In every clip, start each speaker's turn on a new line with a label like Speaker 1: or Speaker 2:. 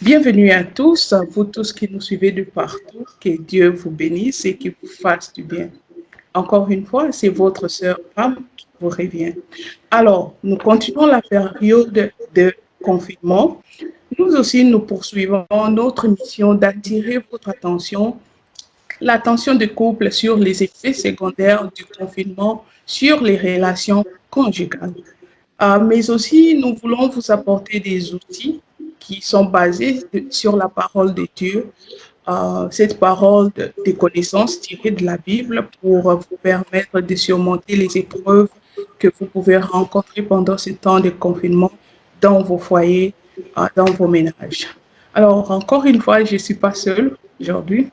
Speaker 1: Bienvenue à tous, vous tous qui nous suivez de partout. Que Dieu vous bénisse et qu'il vous fasse du bien. Encore une fois, c'est votre sœur Pam qui vous revient. Alors, nous continuons la période de confinement. Nous aussi, nous poursuivons notre mission d'attirer votre attention, l'attention des couples sur les effets secondaires du confinement sur les relations conjugales. Mais aussi, nous voulons vous apporter des outils qui sont basés sur la parole de Dieu, cette parole des connaissances tirées de la Bible pour vous permettre de surmonter les épreuves que vous pouvez rencontrer pendant ce temps de confinement dans vos foyers, dans vos ménages. Alors, encore une fois, je ne suis pas seule aujourd'hui.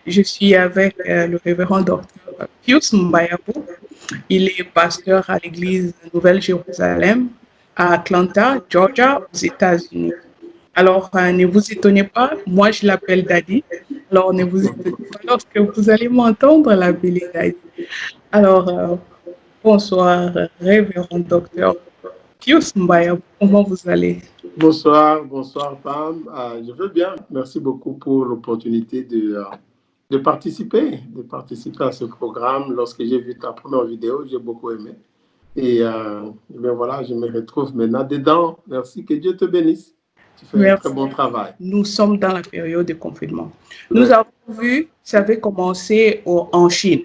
Speaker 1: Je suis avec le révérend docteur Pius Mbayabou. Il est pasteur à l'église Nouvelle-Jérusalem à Atlanta, Georgia, aux États-Unis. Alors, ne vous étonnez pas, moi je l'appelle Daddy. Alors, ne vous étonnez pas lorsque vous allez m'entendre l'appeler Daddy. Alors, bonsoir, révérend docteur Pius Mbaya, comment vous allez?
Speaker 2: Bonsoir, bonsoir Pam. Je veux bien. Merci beaucoup pour l'opportunité de participer à ce programme. Lorsque j'ai vu ta première vidéo, j'ai beaucoup aimé. Et bien voilà, je me retrouve maintenant dedans. Merci, que Dieu te bénisse. Tu fais un très bon travail.
Speaker 1: Nous sommes dans la période de confinement. Nous avons vu, ça avait commencé en Chine.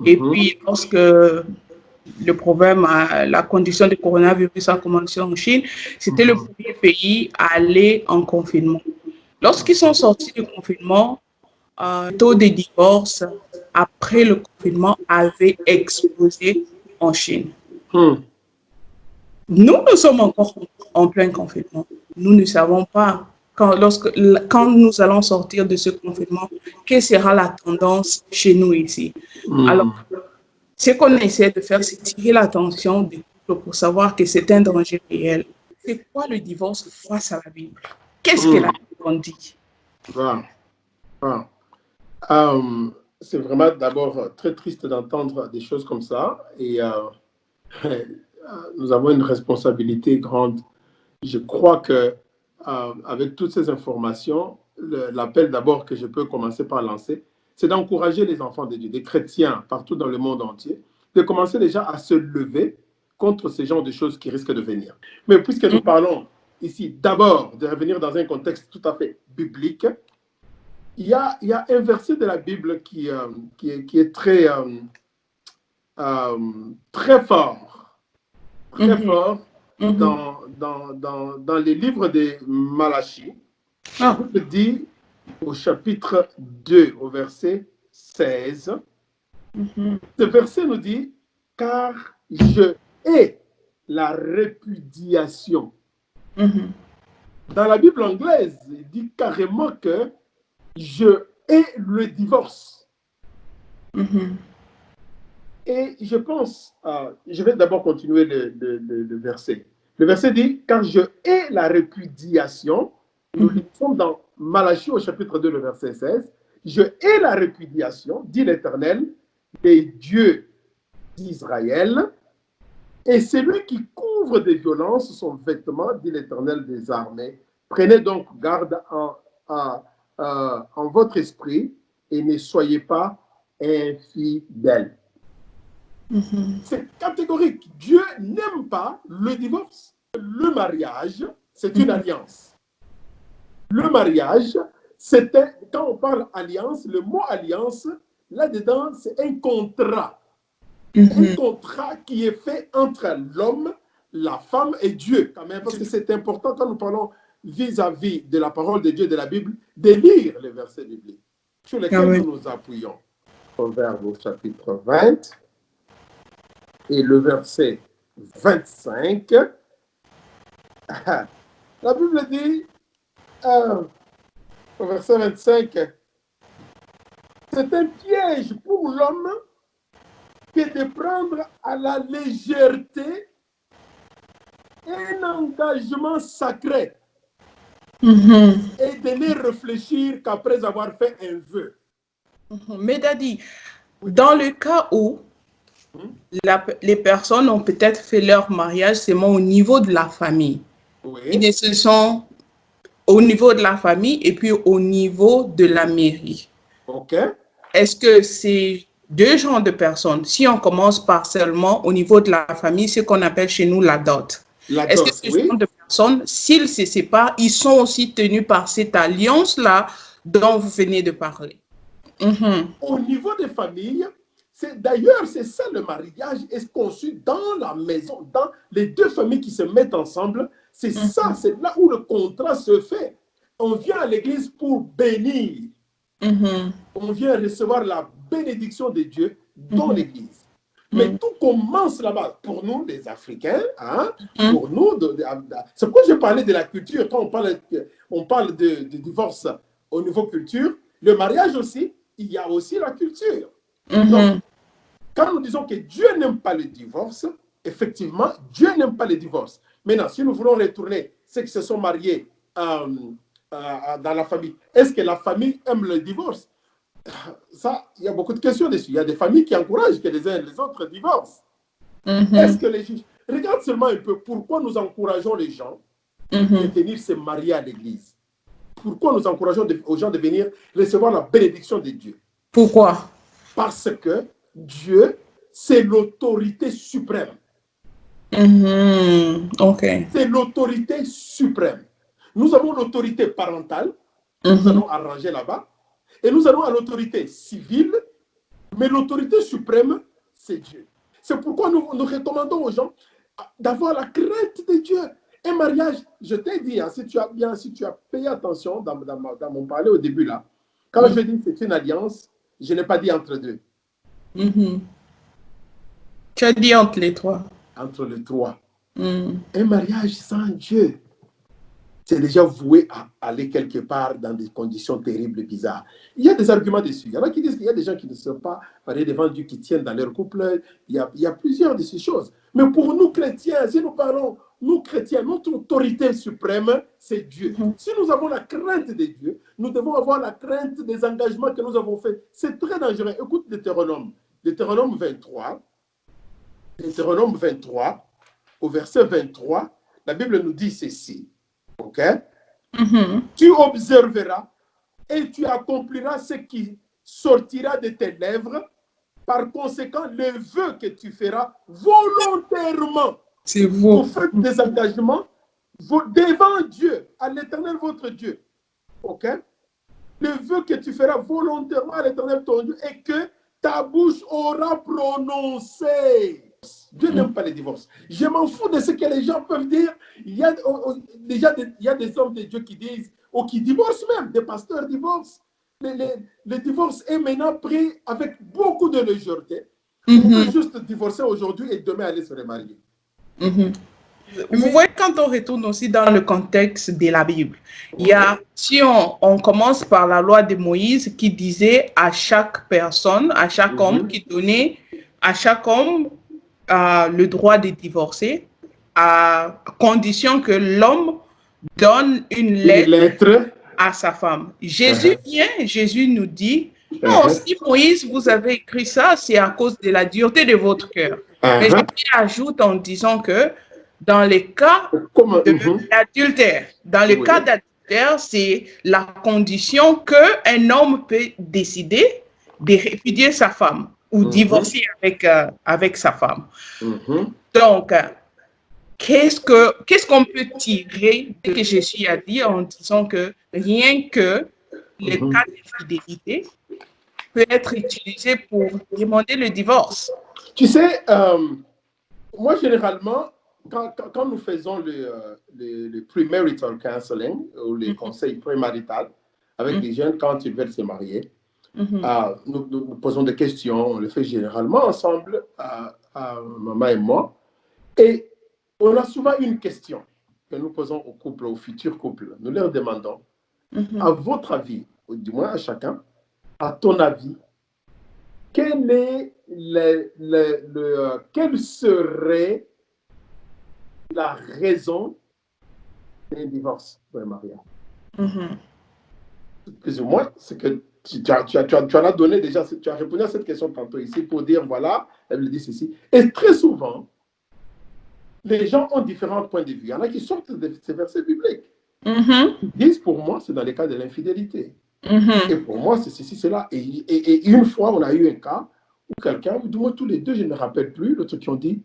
Speaker 1: Et puis, lorsque le problème, la condition de coronavirus a commencé en Chine, c'était le premier pays à aller en confinement. Lorsqu'ils sont sortis du confinement, le taux de divorce après le confinement avait explosé en Chine. Nous sommes encore en plein confinement. Nous ne savons pas quand nous allons sortir de ce confinement, quelle sera la tendance chez nous ici. Alors, ce qu'on essaie de faire, c'est tirer l'attention des couples pour savoir que c'est un danger réel. C'est quoi le divorce face à la Bible? Qu'est-ce que la Bible dit?
Speaker 2: C'est vraiment d'abord très triste d'entendre des choses comme ça. Et nous avons une responsabilité grande. Je crois que avec toutes ces informations, l'appel d'abord que je peux commencer par lancer, c'est d'encourager les enfants de Dieu, des chrétiens partout dans le monde entier, de commencer déjà à se lever contre ce genre de choses qui risquent de venir. Mais puisque nous parlons ici d'abord de revenir dans un contexte tout à fait biblique, il y a un verset de la Bible qui est très, très fort, dans les livres de Malachie. La Bible dit au chapitre 2, au verset 16, ce verset nous dit « Car je hais la répudiation ». Dans la Bible anglaise, il dit carrément que je hais le divorce. Et je pense, je vais d'abord continuer le verset. Le verset dit, car je hais la répudiation. Nous sommes dans Malachie au chapitre 2, le verset 16. Je hais la répudiation, dit l'Éternel, des dieux d'Israël. Et celui qui couvre de violence son vêtement, dit l'Éternel des armées. Prenez donc garde en votre esprit et ne soyez pas infidèles. C'est catégorique. Dieu n'aime pas le divorce. Le mariage, c'est une alliance. Le mariage, quand on parle alliance, le mot alliance, là-dedans, c'est un contrat. Un contrat qui est fait entre l'homme, la femme et Dieu, quand même, parce que c'est important quand nous parlons vis-à-vis de la parole de Dieu de la Bible, de lire les versets bibliques sur lesquels nous nous appuyons. Proverbe au chapitre 20 et le verset 25. La Bible dit, au verset 25, c'est un piège pour l'homme que de prendre à la légèreté un engagement sacré et de ne réfléchir qu'après avoir fait un vœu.
Speaker 1: Mais Daddy, dans le cas où les personnes ont peut-être fait leur mariage seulement au niveau de la famille,
Speaker 2: Oui.
Speaker 1: Ce sont au niveau de la famille et puis au niveau de la mairie.
Speaker 2: OK.
Speaker 1: Est-ce que c'est deux genres de personnes? Si on commence par seulement au niveau de la famille, ce qu'on appelle chez nous la dot.
Speaker 2: La
Speaker 1: Est-ce que
Speaker 2: dot,
Speaker 1: ce
Speaker 2: oui.
Speaker 1: genre de personnes, s'ils se séparent, ils sont aussi tenus par cette alliance-là dont vous venez de parler?
Speaker 2: Au niveau des familles, d'ailleurs, c'est ça le mariage est conçu dans la maison, dans les deux familles qui se mettent ensemble. C'est ça, c'est là où le contrat se fait. On vient à l'église pour bénir. On vient recevoir la bénédiction de Dieu dans l'église. Mais tout commence là-bas. Pour nous, les Africains, hein, pour nous, c'est pourquoi je parlais de la culture. Quand on parle de divorce au niveau culture, le mariage aussi, il y a aussi la culture. Donc, quand nous disons que Dieu n'aime pas le divorce, effectivement, Dieu n'aime pas le divorce. Maintenant, si nous voulons retourner ceux qui se sont mariés dans la famille, est-ce que la famille aime le divorce? Ça, il y a beaucoup de questions dessus. Il y a des familles qui encouragent que les uns et les autres divorcent. Est-ce que les juges... Regarde seulement un peu pourquoi nous encourageons les gens de venir se marier à l'église. Pourquoi nous encourageons aux gens de venir recevoir la bénédiction de Dieu?
Speaker 1: Pourquoi?
Speaker 2: Parce que Dieu, c'est l'autorité suprême.
Speaker 1: OK.
Speaker 2: C'est l'autorité suprême. Nous avons l'autorité parentale, nous allons arranger là-bas, et nous allons à l'autorité civile, mais l'autorité suprême, c'est Dieu. C'est pourquoi nous recommandons aux gens d'avoir la crainte de Dieu. Un mariage, je t'ai dit, hein, si tu as payé attention dans mon parler au début là, quand je dis c'est une alliance, je n'ai pas dit entre deux.
Speaker 1: Tu as dit entre les trois.
Speaker 2: Entre les trois. Un mariage sans Dieu, c'est déjà voué à aller quelque part dans des conditions terribles et bizarres. Il y a des arguments dessus. Il y en a qui disent qu'il y a des gens qui ne sont pas mariés devant Dieu, qui tiennent dans leur couple. Il y a plusieurs de ces choses. Mais pour nous chrétiens, si nous parlons, nous chrétiens, notre autorité suprême, c'est Dieu. Si nous avons la crainte de Dieu, nous devons avoir la crainte des engagements que nous avons faits. C'est très dangereux. Écoute Deutéronome. Deutéronome 23. Deutéronome 23, au verset 23, la Bible nous dit ceci. OK? Tu observeras et tu accompliras ce qui sortira de tes lèvres. Par conséquent, les vœux que tu feras volontairement,
Speaker 1: c'est vous.
Speaker 2: Vous faites des engagements devant Dieu, à l'Éternel votre Dieu. OK? Les vœux que tu feras volontairement à l'Éternel ton Dieu et que ta bouche aura prononcé. Dieu n'aime pas les divorces. Je m'en fous de ce que les gens peuvent dire. Il y a des hommes de Dieu qui disent, ou qui divorcent même, des pasteurs divorcent. Le divorce est maintenant pris avec beaucoup de légèreté. On peut juste divorcer aujourd'hui et demain aller se remarier.
Speaker 1: Vous voyez, quand on retourne aussi dans le contexte de la Bible, il y a, si on commence par la loi de Moïse qui disait à chaque personne, à chaque homme, qui donnait à chaque homme le droit de divorcer, à condition que l'homme donne une lettre à sa femme. Jésus vient, Jésus nous dit, non, si Moïse vous avez écrit ça, c'est à cause de la dureté de votre cœur. Mais Jésus ajoute en disant que dans les cas d'adultère, c'est la condition qu'un homme peut décider de répudier sa femme ou divorcer avec sa femme. Donc, qu'est-ce qu'on peut tirer de ce que Jésus a dit en disant que rien que le cas d'infidélité peut être utilisé pour demander le divorce?
Speaker 2: Tu sais, moi, généralement, quand nous faisons le premarital counseling, ou les conseils prémaritaux avec les jeunes quand ils veulent se marier, nous posons des questions, on le fait généralement ensemble, maman et moi, et on a souvent une question que nous posons au couple, au futur couple. Nous leur demandons, à votre avis, ou du moins à chacun, à ton avis, quelle serait la raison d'un divorce pour un mariage? Plus ou moins, c'est que tu en as donné déjà, tu as répondu à cette question tantôt ici pour dire, voilà, elle me dit ceci. Et très souvent, les gens ont différents points de vue. Il y en a qui sortent de ces versets bibliques. Ils disent, pour moi, c'est dans les cas de l'infidélité. Et pour moi, c'est ceci, cela. Et une fois, on a eu un cas où quelqu'un, du moins tous les deux, je ne me rappelle plus, l'autre qui ont dit,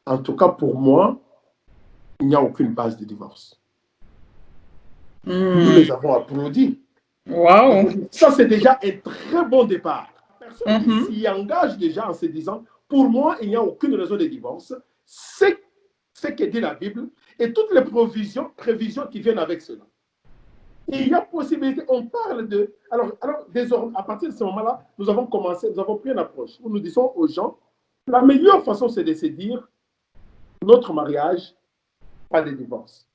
Speaker 2: en tout cas pour moi, il n'y a aucune base de divorce. Nous les avons applaudis.
Speaker 1: Wow.
Speaker 2: Ça, c'est déjà un très bon départ. La personne qui s'y engage déjà en se disant, pour moi, il n'y a aucune raison de divorce. C'est ce que dit la Bible et toutes les prévisions qui viennent avec cela. Et il y a possibilité, on parle de... Alors désormais, à partir de ce moment-là, nous avons pris une approche où nous disons aux gens, la meilleure façon, c'est de se dire, notre mariage, pas de divorce.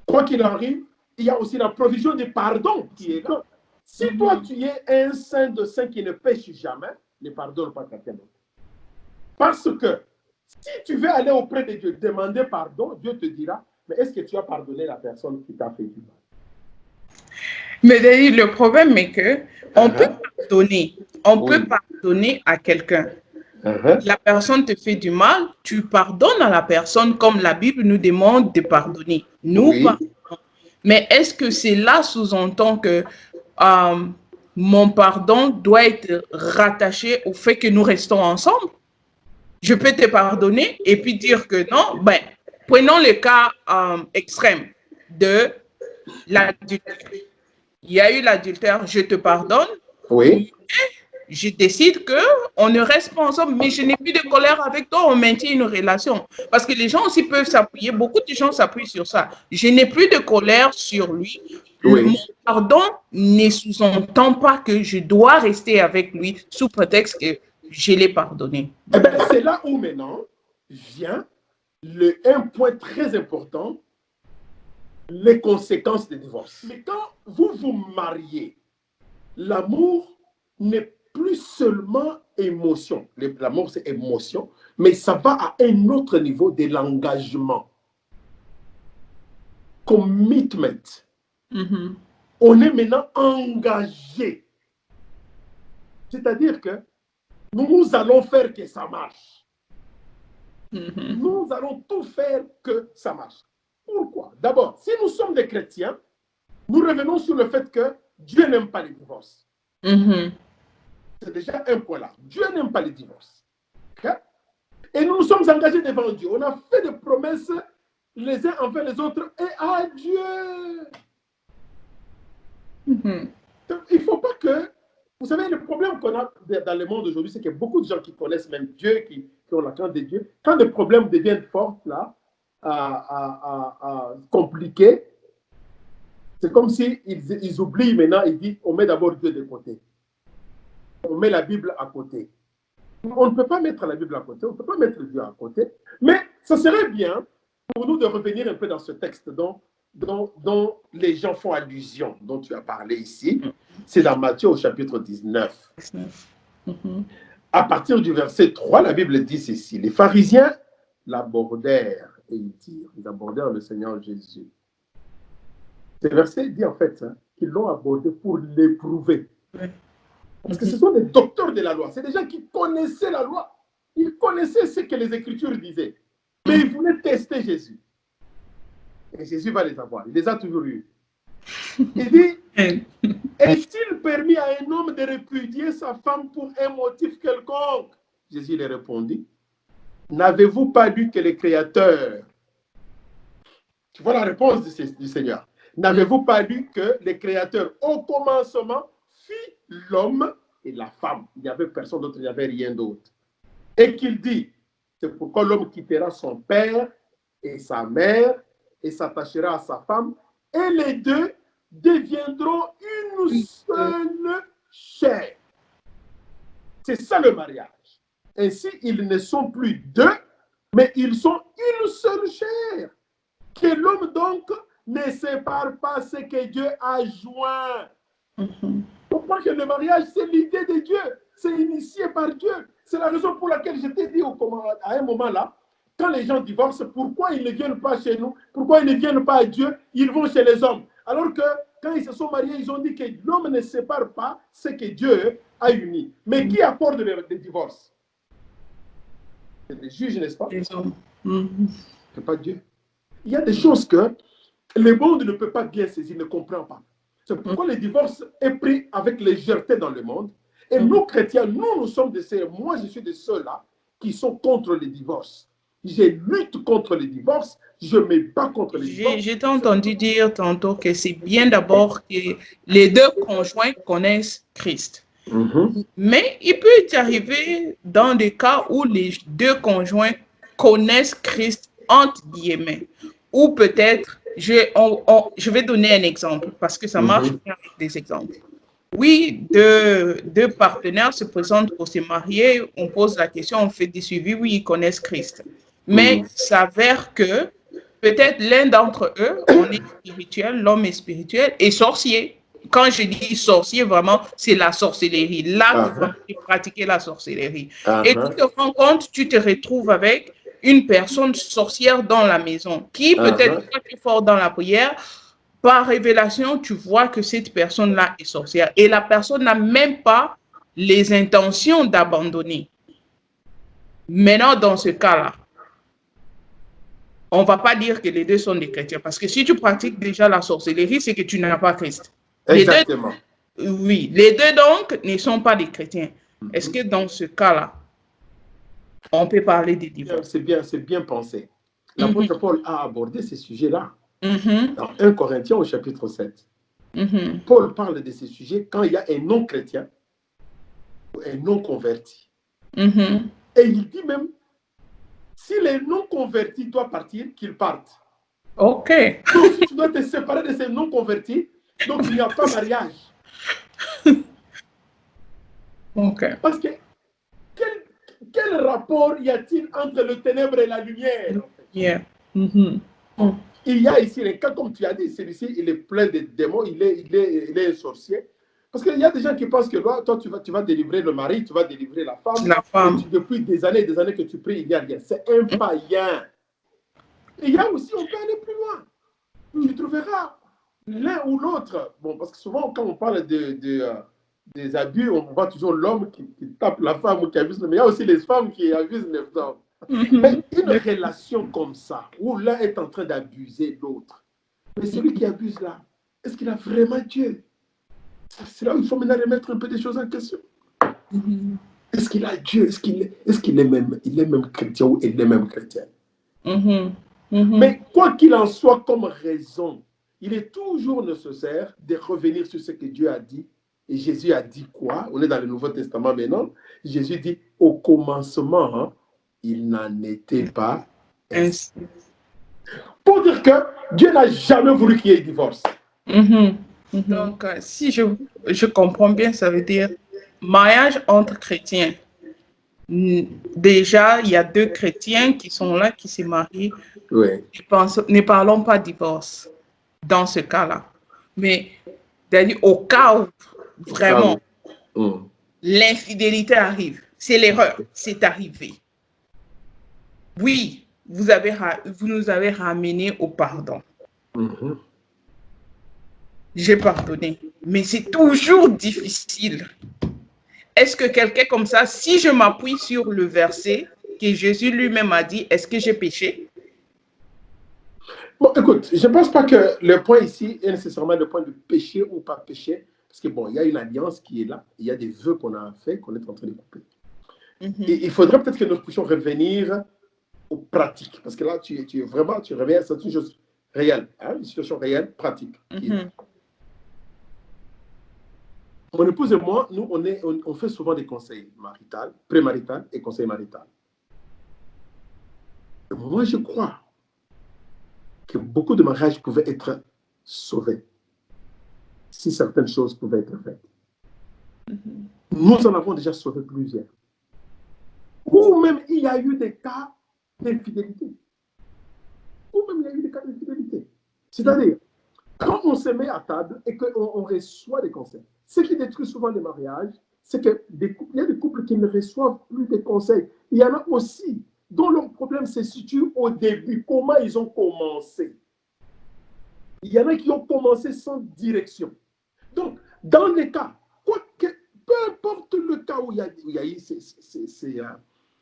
Speaker 2: Quoi qu'il arrive, il y a aussi la provision de pardon qui est là. Si toi, tu es un saint de saint qui ne pêche jamais, ne pardonne pas quelqu'un d'autre. Parce que si tu veux aller auprès de Dieu, demander pardon, Dieu te dira, mais est-ce que tu as pardonné la personne qui t'a fait du mal?
Speaker 1: Mais le problème est que on peut pardonner à quelqu'un. La personne te fait du mal, tu pardonnes à la personne comme la Bible nous demande de pardonner. Nous pardonnons. Mais est-ce que c'est là sous-entend que mon pardon doit être rattaché au fait que nous restons ensemble? Je peux te pardonner et puis dire que non. Ben, prenons le cas extrême de l'adultère. Il y a eu l'adultère, je te pardonne.
Speaker 2: Oui.
Speaker 1: Je décide qu'on ne reste pas ensemble, mais je n'ai plus de colère avec toi, on maintient une relation. Parce que les gens aussi peuvent s'appuyer, beaucoup de gens s'appuient sur ça. Je n'ai plus de colère sur lui. Oui. Mon pardon ne sous-entend pas que je dois rester avec lui sous prétexte que je l'ai pardonné.
Speaker 2: Eh bien, c'est là où maintenant vient un point très important, les conséquences des divorces. Mais quand vous vous mariez, l'amour n'est plus seulement émotion. L'amour, c'est émotion, mais ça va à un autre niveau de l'engagement. Commitment. On est maintenant engagé. C'est-à-dire que nous allons faire que ça marche. Nous allons tout faire que ça marche. Pourquoi? D'abord, si nous sommes des chrétiens, nous revenons sur le fait que Dieu n'aime pas les divorces. C'est déjà un point là. Dieu n'aime pas les divorces. Okay? Et nous nous sommes engagés devant Dieu. On a fait des promesses les uns envers les autres et à Dieu. Donc, il ne faut pas que... Vous savez, le problème qu'on a dans le monde aujourd'hui, c'est qu'il y a beaucoup de gens qui connaissent même Dieu, qui ont la crainte de Dieu. Quand les problèmes deviennent forts, là, compliqués, c'est comme s'ils ils oublient maintenant, ils disent, on met d'abord Dieu de côté. On met la Bible à côté. On ne peut pas mettre la Bible à côté, on ne peut pas mettre Dieu à côté. Mais ça serait bien pour nous de revenir un peu dans ce texte dont les gens font allusion, dont tu as parlé ici. C'est dans Matthieu au chapitre 19. À partir du verset 3, la Bible dit ceci. Les pharisiens l'abordèrent et ils abordèrent le Seigneur Jésus. Ce verset dit en fait qu'ils l'ont abordé pour l'éprouver. Parce que ce sont des docteurs de la loi. C'est des gens qui connaissaient la loi. Ils connaissaient ce que les Écritures disaient. Mais ils voulaient tester Jésus. Et Jésus va les avoir. Il les a toujours eus. Il dit, est-il permis à un homme de répudier sa femme pour un motif quelconque? Jésus lui répondit, n'avez-vous pas lu que le Créateur... Tu vois la réponse du Seigneur. N'avez-vous pas lu que le Créateur, au commencement, fit l'homme et la femme? Il n'y avait personne d'autre, il n'y avait rien d'autre. Et qu'il dit, c'est pourquoi l'homme quittera son père et sa mère et s'attachera à sa femme, et les deux deviendront une seule chair. C'est ça le mariage. Ainsi, ils ne sont plus deux, mais ils sont une seule chair. Que l'homme donc ne sépare pas ce que Dieu a joint. Pourquoi que le mariage, c'est l'idée de Dieu. C'est initié par Dieu. C'est la raison pour laquelle je t'ai dit à un moment là, quand les gens divorcent, pourquoi ils ne viennent pas chez nous? Pourquoi ils ne viennent pas à Dieu? Ils vont chez les hommes. Alors que quand ils se sont mariés, ils ont dit que l'homme ne sépare pas ce que Dieu a uni. Mais qui accorde le divorce? C'est des juges, n'est-ce pas?
Speaker 1: Les hommes. Mhm.
Speaker 2: C'est pas Dieu. Il y a des choses que le monde ne peut pas bien saisir, ne comprend pas. C'est pourquoi le divorce est pris avec légèreté dans le monde. Et nous, chrétiens, nous sommes de ceux, moi je suis de ceux-là qui sont contre le divorce. Je lutte contre le divorce, je me bats contre le divorce.
Speaker 1: J'ai entendu dire tantôt que c'est bien d'abord que les deux conjoints connaissent Christ. Mais il peut y arriver dans des cas où les deux conjoints connaissent Christ entre guillemets. Ou peut-être, je vais donner un exemple parce que ça marche bien avec des exemples. Oui, deux partenaires se présentent pour se marier, on pose la question, on fait des suivis, oui, ils connaissent Christ. Mais il s'avère que peut-être l'un d'entre eux, on est spirituel, l'homme est spirituel et sorcier. Quand je dis sorcier, vraiment, c'est la sorcellerie. Là, tu pratiquer la sorcellerie. Et tu te rends compte, tu te retrouves avec une personne sorcière dans la maison qui peut-être pas plus fort dans la prière. Par révélation, tu vois que cette personne-là est sorcière et la personne n'a même pas les intentions d'abandonner. Maintenant, dans ce cas-là, on ne va pas dire que les deux sont des chrétiens parce que si tu pratiques déjà la sorcellerie, c'est que tu n'as pas Christ.
Speaker 2: Exactement.
Speaker 1: Oui, les deux donc ne sont pas des chrétiens. Est-ce que dans ce cas-là, on peut parler des divorces?
Speaker 2: C'est bien pensé. L'apôtre Paul a abordé ces sujets-là dans 1 Corinthiens au chapitre 7. Paul parle de ces sujets quand il y a un non-chrétien ou un non-converti. Et il dit même, si les non-convertis doivent partir, qu'ils partent.
Speaker 1: OK.
Speaker 2: Donc, si tu dois te séparer de ces non-convertis, donc il n'y a pas mariage.
Speaker 1: OK.
Speaker 2: Parce que quel rapport y a-t-il entre le ténèbre et la lumière?
Speaker 1: Yeah.
Speaker 2: Il y a ici les cas, comme tu as dit, celui-ci, il est plein de démons, il est un sorcier. Parce qu'il y a des gens qui pensent que toi, tu vas délivrer le mari, tu vas délivrer la femme.
Speaker 1: La femme.
Speaker 2: Depuis des années et des années que tu pries, il n'y a rien. C'est un païen. Et il y a aussi, on peut aller plus loin. Tu trouveras l'un ou l'autre. Bon, parce que souvent, quand on parle des abus, on voit toujours l'homme qui tape la femme ou qui abuse. Mais il y a aussi les femmes qui abusent les hommes. Mais une relation comme ça, où l'un est en train d'abuser l'autre, mais celui qui abuse là, est-ce qu'il a vraiment Dieu? C'est là où il faut maintenant remettre un peu des choses en question. Est-ce qu'il a Dieu? Est-ce qu'il est même chrétien ou il est même chrétien? Mais quoi qu'il en soit comme raison, il est toujours nécessaire de revenir sur ce que Dieu a dit. Et Jésus a dit quoi? On est dans le Nouveau Testament maintenant. Jésus dit, au commencement, il n'en était pas ainsi. Pour dire que Dieu n'a jamais voulu qu'il y ait divorce.
Speaker 1: Donc, si je comprends bien, ça veut dire mariage entre chrétiens. Déjà, il y a deux chrétiens qui sont là, qui se marient.
Speaker 2: Oui.
Speaker 1: Ne parlons pas divorce dans ce cas-là. Mais au cas où vraiment l'infidélité arrive, c'est l'erreur, c'est arrivé. Oui, vous nous avez ramenés au pardon. J'ai pardonné, mais c'est toujours difficile. Est-ce que quelqu'un comme ça, si je m'appuie sur le verset que Jésus lui-même a dit, est-ce que j'ai péché?
Speaker 2: Bon, écoute, je ne pense pas que le point ici est nécessairement le point de péché ou pas péché, parce que bon, il y a une alliance qui est là, il y a des vœux qu'on a faits, qu'on est en train de couper. Et il faudrait peut-être que nous puissions revenir aux pratiques, parce que là, tu reviens, c'est une chose réelle, hein, une situation réelle, pratique. Mon épouse et moi, nous, on fait souvent des conseils maritaux, prémaritaux et conseils maritaux. Moi, je crois que beaucoup de mariages pouvaient être sauvés si certaines choses pouvaient être faites. Nous en avons déjà sauvé plusieurs. Ou même il y a eu des cas d'infidélité. C'est-à-dire, quand on se met à table et qu'on reçoit des conseils, ce qui détruit souvent les mariages, c'est qu'il y a des couples qui ne reçoivent plus de conseils. Il y en a aussi dont leur problème se situe au début. Comment ils ont commencé? Il y en a qui ont commencé sans direction. Donc, dans les cas, peu importe le cas où il y a eu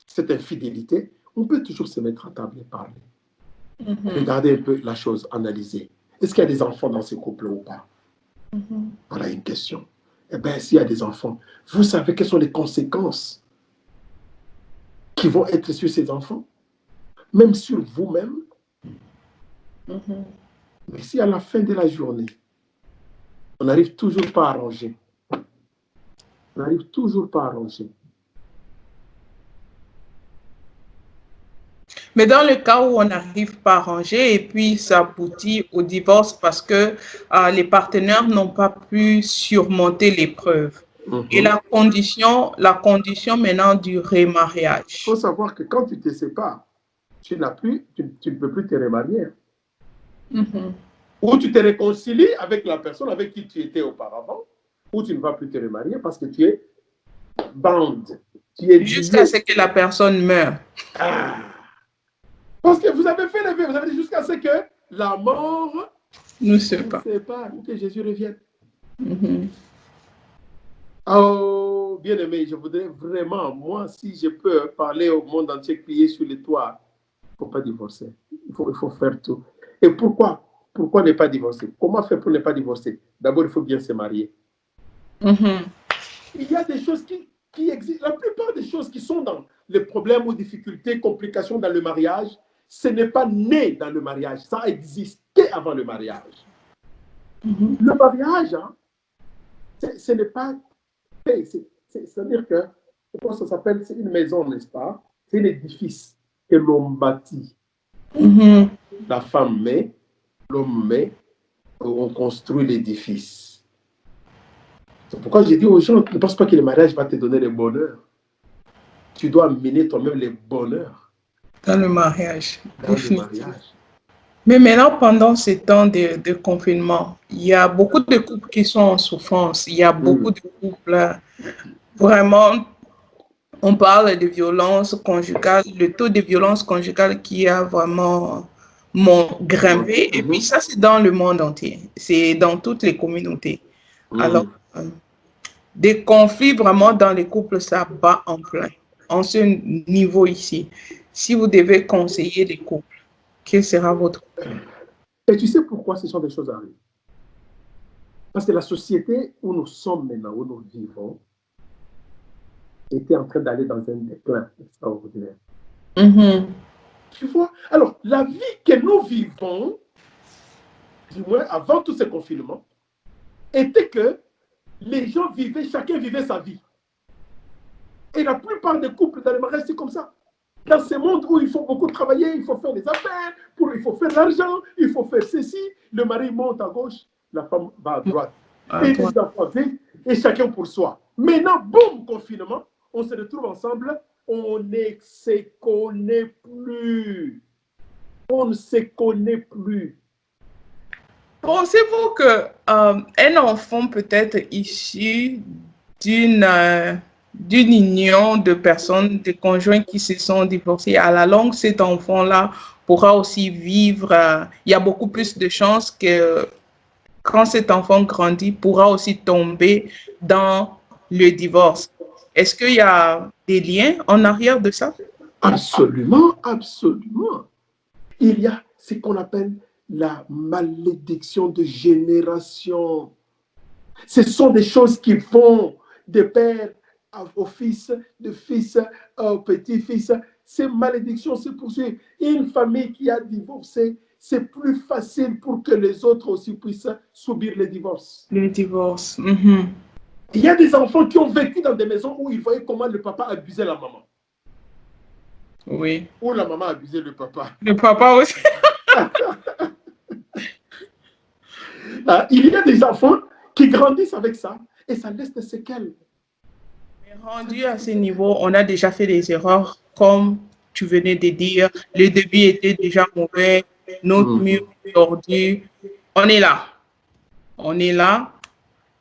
Speaker 2: cette infidélité, on peut toujours se mettre à table et parler. Regardez un peu la chose, analyser. Est-ce qu'il y a des enfants dans ces couples ou pas? Voilà une question. Eh bien, s'il y a des enfants, vous savez quelles sont les conséquences qui vont être sur ces enfants, même sur vous-même. Mais si à la fin de la journée, on n'arrive toujours pas à arranger, on n'arrive toujours pas à arranger.
Speaker 1: Mais dans le cas où on n'arrive pas à arranger et puis ça aboutit au divorce parce que les partenaires n'ont pas pu surmonter l'épreuve. Et la condition maintenant du
Speaker 2: Il faut
Speaker 1: remariage.
Speaker 2: savoir que quand tu te sépares, tu ne peux plus te remarier. Ou tu te réconcilies avec la personne avec qui tu étais auparavant, ou tu ne vas plus te remarier parce que tu es bound.
Speaker 1: Jusqu'à ce que la personne meure.
Speaker 2: Parce que vous avez fait les vœux, vous avez dit jusqu'à ce que la mort
Speaker 1: nous sépare
Speaker 2: ou que Jésus revienne. Oh, bien-aimé, je voudrais vraiment, moi, si je peux parler au monde entier, crier sur les toits, il ne faut pas divorcer. Il faut faire tout. Et pourquoi? Pourquoi ne pas divorcer? Comment faire pour ne pas divorcer? D'abord, il faut bien se marier. Il y a des choses qui existent. La plupart des choses qui sont dans les problèmes ou difficultés, complications dans le mariage, ce n'est pas né dans le mariage. Ça a existé avant le mariage. Le mariage, hein, ce n'est pas... C'est-à-dire que, comment ça s'appelle? C'est une maison, n'est-ce pas? C'est un édifice que l'on bâtit. La femme met, l'homme met, on construit l'édifice. C'est pourquoi j'ai dit aux gens, ne pense pas que le mariage va te donner le bonheur. Tu dois amener toi-même le bonheur.
Speaker 1: Dans le mariage.
Speaker 2: Dans le mariage.
Speaker 1: Mais maintenant, pendant ces temps de confinement, il y a beaucoup de couples qui sont en souffrance. Il y a beaucoup de couples, vraiment, on parle de violence conjugale, le taux de violence conjugale qui a vraiment grimpé. Et puis ça, c'est dans le monde entier. C'est dans toutes les communautés. Alors, des conflits vraiment dans les couples, ça bat en plein. En ce niveau ici, si vous devez conseiller les couples, quel sera votre conseil?
Speaker 2: Et tu sais pourquoi ce sont des choses arrivées? Parce que la société où nous sommes maintenant, où nous vivons, était en train d'aller dans un déclin extraordinaire. Tu vois? Alors, la vie que nous vivons, du moins avant tous ces confinements, était que les gens vivaient, chacun vivait sa vie. Et la plupart des couples dans le mariage, c'est comme ça. Dans ce monde où il faut beaucoup travailler, il faut faire des affaires, il faut faire de l'argent, il faut faire ceci, le mari monte à gauche, la femme va à droite. Et les enfants viennent, et chacun pour soi. Maintenant, boum, confinement, on se retrouve ensemble, on ne se connaît plus. On ne se connaît plus.
Speaker 1: Pensez-vous qu'un enfant peut être issu d'une union de personnes, de conjoints qui se sont divorcés? À la longue, cet enfant-là pourra aussi vivre. Il y a beaucoup plus de chances que quand cet enfant grandit, pourra aussi tomber dans le divorce. Est-ce qu'il y a des liens en arrière de ça?
Speaker 2: Absolument, absolument. Il y a ce qu'on appelle la malédiction de génération. Ce sont des choses qui vont de père au fils, de fils au petit-fils. Ces malédictions se poursuivent. Une famille qui a divorcé, c'est plus facile pour que les autres aussi puissent subir le divorce.
Speaker 1: Le divorce.
Speaker 2: Il y a des enfants qui ont vécu dans des maisons où ils voyaient comment le papa abusait la maman.
Speaker 1: Oui.
Speaker 2: Ou la maman abusait le papa.
Speaker 1: Le papa aussi.
Speaker 2: Il y a des enfants qui grandissent avec ça et ça laisse des séquelles.
Speaker 1: Mais rendu à ce niveau, on a déjà fait des erreurs, comme tu venais de dire. Le début était déjà mauvais, notre mur est tordu. On est là. On est là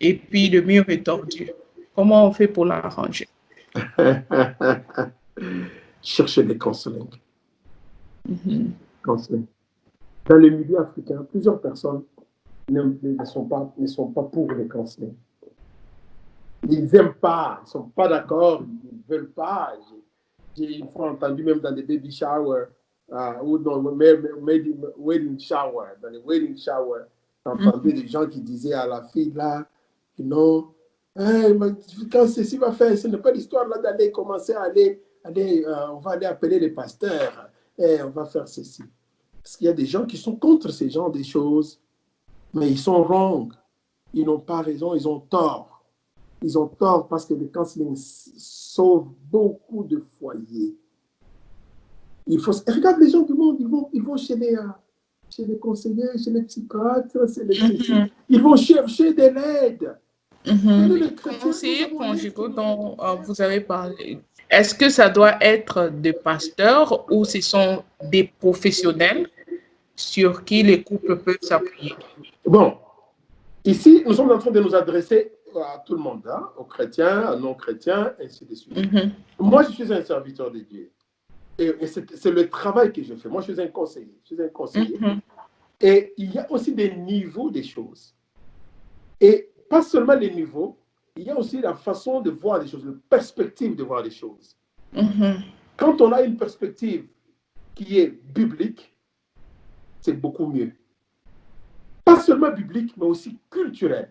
Speaker 1: et puis le mur est tordu. Comment on fait pour l'arranger?
Speaker 2: Chercher des counseling. Dans le milieu africain, plusieurs personnes ne sont pas pour les counseling. Ils n'aiment pas, ils ne sont pas d'accord, ils ne veulent pas. J'ai une fois entendu même dans des baby showers, ou dans wedding shower, dans les wedding showers, j'entendais des gens qui disaient à la fille là, non, hey, quand ceci va faire, ce n'est pas l'histoire là d'aller commencer à on va aller appeler les pasteurs, et on va faire ceci. Parce qu'il y a des gens qui sont contre ces genres de choses, mais ils sont wrong. Ils n'ont pas raison, ils ont tort. Ils ont tort parce que le counseling sauve beaucoup de foyers. Regarde les gens du monde, ils vont chez les conseillers, chez les psychiatres, ils vont chercher de l'aide.
Speaker 1: Les conseillers conjugaux dont vous avez parlé, est-ce que ça doit être des pasteurs ou ce sont des professionnels sur qui les couples peuvent s'appuyer?
Speaker 2: Bon, ici, nous sommes en train de nous adresser à tout le monde, hein, aux chrétiens, aux non-chrétiens, ainsi de suite. Moi, je suis un serviteur de Dieu. Et c'est le travail que je fais. Moi, je suis un conseiller. Et il y a aussi des niveaux des choses. Et pas seulement les niveaux, il y a aussi la façon de voir les choses, la perspective de voir les choses. Quand on a une perspective qui est biblique, c'est beaucoup mieux. Pas seulement biblique, mais aussi culturelle.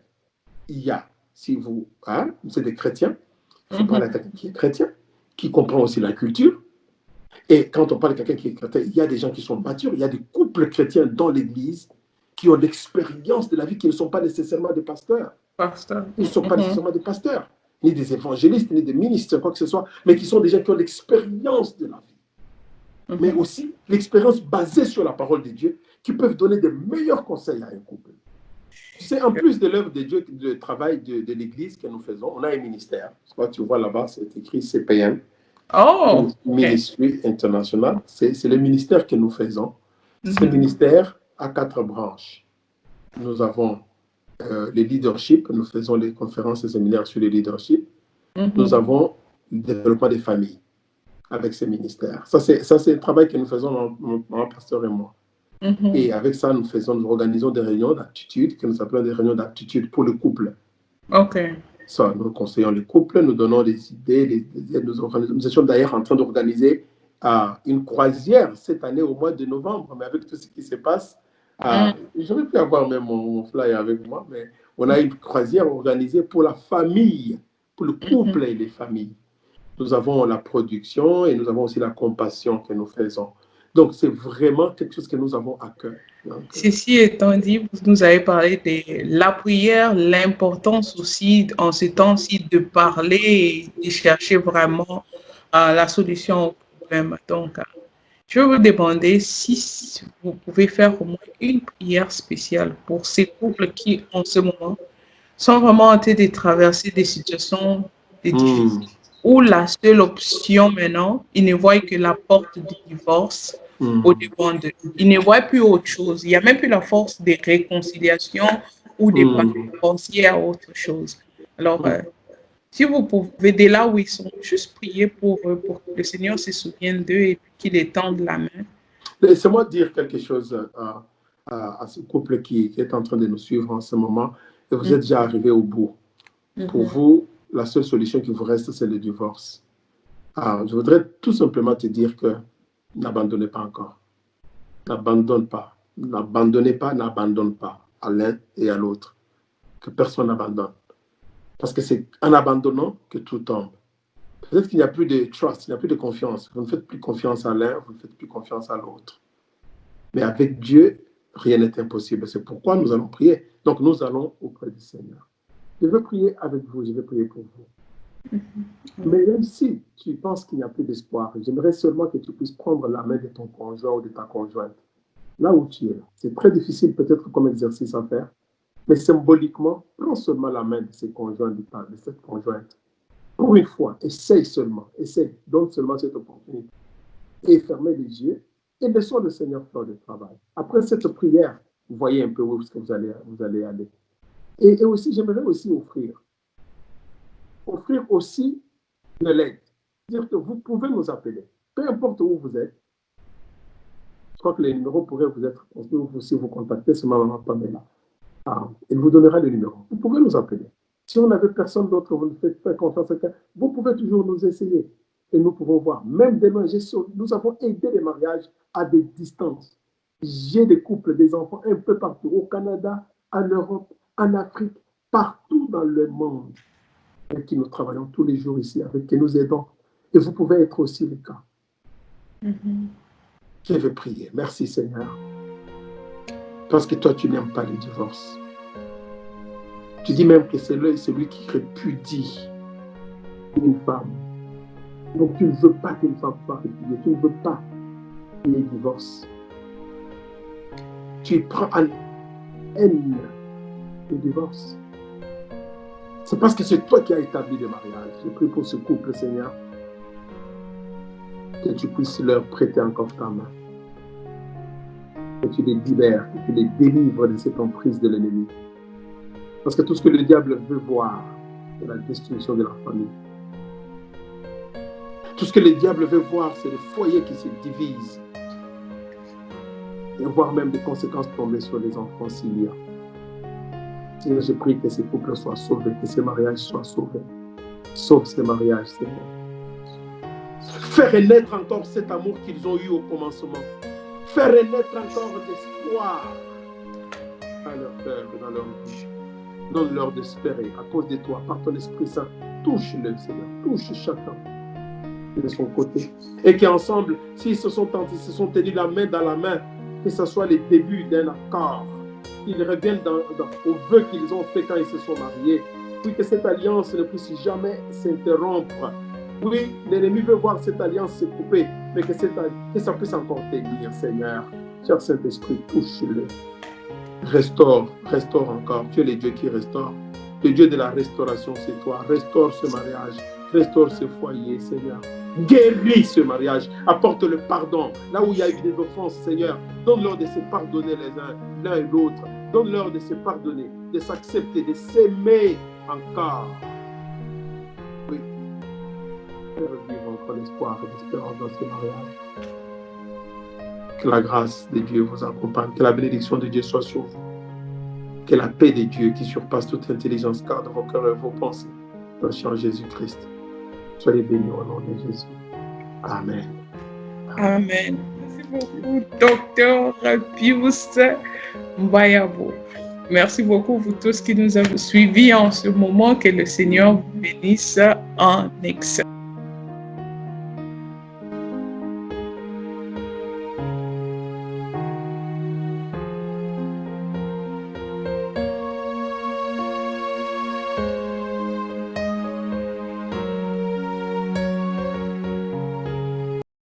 Speaker 2: Il y a, si vous, êtes des chrétiens, il faut parler à quelqu'un qui est chrétien, qui comprend aussi la culture. Et quand on parle de quelqu'un qui est chrétien, il y a des gens qui sont matures, il y a des couples chrétiens dans l'Église qui ont l'expérience de la vie, qui ne sont pas nécessairement des pasteurs. Ils ne sont pas nécessairement des pasteurs, ni des évangélistes, ni des ministres, quoi que ce soit, mais qui sont des gens qui ont l'expérience de la vie. Mais aussi l'expérience basée sur la parole de Dieu, qui peuvent donner de meilleurs conseils à un couple. C'est en plus de l'œuvre de Dieu, du travail de l'Église que nous faisons, on a un ministère. Tu vois là-bas, c'est écrit CPN. Ministry International, c'est le ministère que nous faisons. Ce ministère a 4 branches. Nous avons le leadership, nous faisons les conférences et séminaires sur le leadership. Nous avons le développement des familles avec ce ministère. Ça, c'est le travail que nous faisons, mon pasteur et moi. Et avec ça, nous organisons des réunions d'aptitude, que nous appelons des réunions d'aptitude pour le couple. Ça, nous conseillons les couples, nous donnons des idées, nous étions d'ailleurs en train d'organiser une croisière cette année au mois de novembre, mais avec tout ce qui se passe, j'aurais pu avoir même mon flyer avec moi, mais on a une croisière organisée pour la famille, pour le couple et les familles. Nous avons la production et nous avons aussi la compassion que nous faisons. Donc, c'est vraiment quelque chose que nous avons à cœur.
Speaker 1: Ceci étant dit, vous nous avez parlé de la prière, l'importance aussi en ce temps-ci de parler et de chercher vraiment la solution au problème. Donc, je vais vous demander si vous pouvez faire au moins une prière spéciale pour ces couples qui, en ce moment, sont vraiment en train de traverser des situations difficiles, où la seule option maintenant, ils ne voient que la porte du divorce au devant d'eux. Ils ne voient plus autre chose. Il n'y a même plus la force de réconciliation ou de penser à autre chose. Alors, si vous pouvez, dès là où ils sont, juste prier pour eux, pour que le Seigneur se souvienne d'eux et qu'il étende la main.
Speaker 2: Laissez-moi dire quelque chose à ce couple qui est en train de nous suivre en ce moment. Et vous êtes déjà arrivé au bout. Pour vous, la seule solution qui vous reste, c'est le divorce. Je voudrais tout simplement te dire que n'abandonnez pas encore. N'abandonne pas. N'abandonnez pas, n'abandonne pas à l'un et à l'autre. Que personne n'abandonne. Parce que c'est en abandonnant que tout tombe. Peut-être qu'il n'y a plus de trust, il n'y a plus de confiance. Vous ne faites plus confiance à l'un, vous ne faites plus confiance à l'autre. Mais avec Dieu, rien n'est impossible. C'est pourquoi nous allons prier. Donc nous allons auprès du Seigneur. Je vais prier avec vous, je vais prier pour vous. Mais même si tu penses qu'il n'y a plus d'espoir, j'aimerais seulement que tu puisses prendre la main de ton conjoint ou de ta conjointe. Là où tu es. C'est très difficile peut-être comme exercice à faire. Mais symboliquement, prends seulement la main de ce conjoint, de cette conjointe. Pour une fois, essaye seulement. Essaye. Donne seulement cette opportunité. Et fermez les yeux. Et laissons le Seigneur faire le travail. Après cette prière, vous voyez un peu où est-ce que vous allez aller. Et aussi, j'aimerais aussi offrir aussi de l'aide. Dire que vous pouvez nous appeler. Peu importe où vous êtes. Je crois que les numéros pourraient vous être, si vous contactez, c'est ma maman Pamela. Il vous donnera le numéro. Vous pouvez nous appeler. Si on n'avait personne d'autre, vous ne faites pas confiance à quelqu'un, vous pouvez toujours nous essayer. Et nous pouvons voir, même demain, nous avons aidé les mariages à des distances. J'ai des couples, des enfants un peu partout, au Canada, en Europe, en Afrique, partout dans le monde, avec qui nous travaillons tous les jours ici, avec qui nous aidons. Et vous pouvez être aussi le cas. Je vais prier. Merci Seigneur. Parce que toi, tu n'aimes pas les divorces. Tu dis même que c'est celui qui répudie une femme. Donc tu ne veux pas qu'une femme soit répudiée. Tu ne veux pas qu'il y ait divorce. Tu prends en haine le divorce. C'est parce que c'est toi qui as établi le mariage. Je prie pour ce couple, Seigneur, que tu puisses leur prêter encore ta main. Que tu les libères, que tu les délivres de cette emprise de l'ennemi. Parce que tout ce que le diable veut voir, c'est la destruction de la famille. Tout ce que le diable veut voir, c'est le foyer qui se divise. Et voir même des conséquences tomber sur les enfants s'il y a. Seigneur, je prie que ces couples soient sauvés, que ces mariages soient sauvés. Sauve ces mariages, Seigneur. Faire renaître encore cet amour qu'ils ont eu au commencement. Faire renaître encore l'espoir à leur cœur et dans leur vie. Donne-leur d'espérer à cause de toi, par ton Esprit Saint. Touche-le, Seigneur. Touche chacun de son côté. Et qu'ensemble, s'ils se sont tenus la main dans la main, que ce soit les débuts d'un accord, qu'ils reviennent aux vœux qu'ils ont fait quand ils se sont mariés. Oui, que cette alliance ne puisse jamais s'interrompre. Oui, l'ennemi veut voir cette alliance se couper, mais que ça puisse encore tenir, Seigneur. Cher Saint-Esprit, touche-le. Restaure encore. Tu es le Dieu qui restaure. Le Dieu de la restauration, c'est toi. Restaure ce mariage. Restaure ce foyer, Seigneur. Guéris ce mariage. Apporte le pardon. Là où il y a eu des offenses, Seigneur, donne-leur de se pardonner l'un et l'autre. Donne-leur de se pardonner, de s'accepter, de s'aimer encore. Oui. Faire vivre encore l'espoir et l'espérance dans ce mariage. Que la grâce de Dieu vous accompagne. Que la bénédiction de Dieu soit sur vous. Que la paix de Dieu qui surpasse toute intelligence garde vos cœurs et vos pensées. Dans le Seigneur Jésus-Christ. Soyez bénis au nom de Jésus. Amen.
Speaker 1: Amen. Merci beaucoup, Docteur Pius Mbayabo. Merci beaucoup vous tous qui nous avez suivis en ce moment. Que le Seigneur vous bénisse en excellence.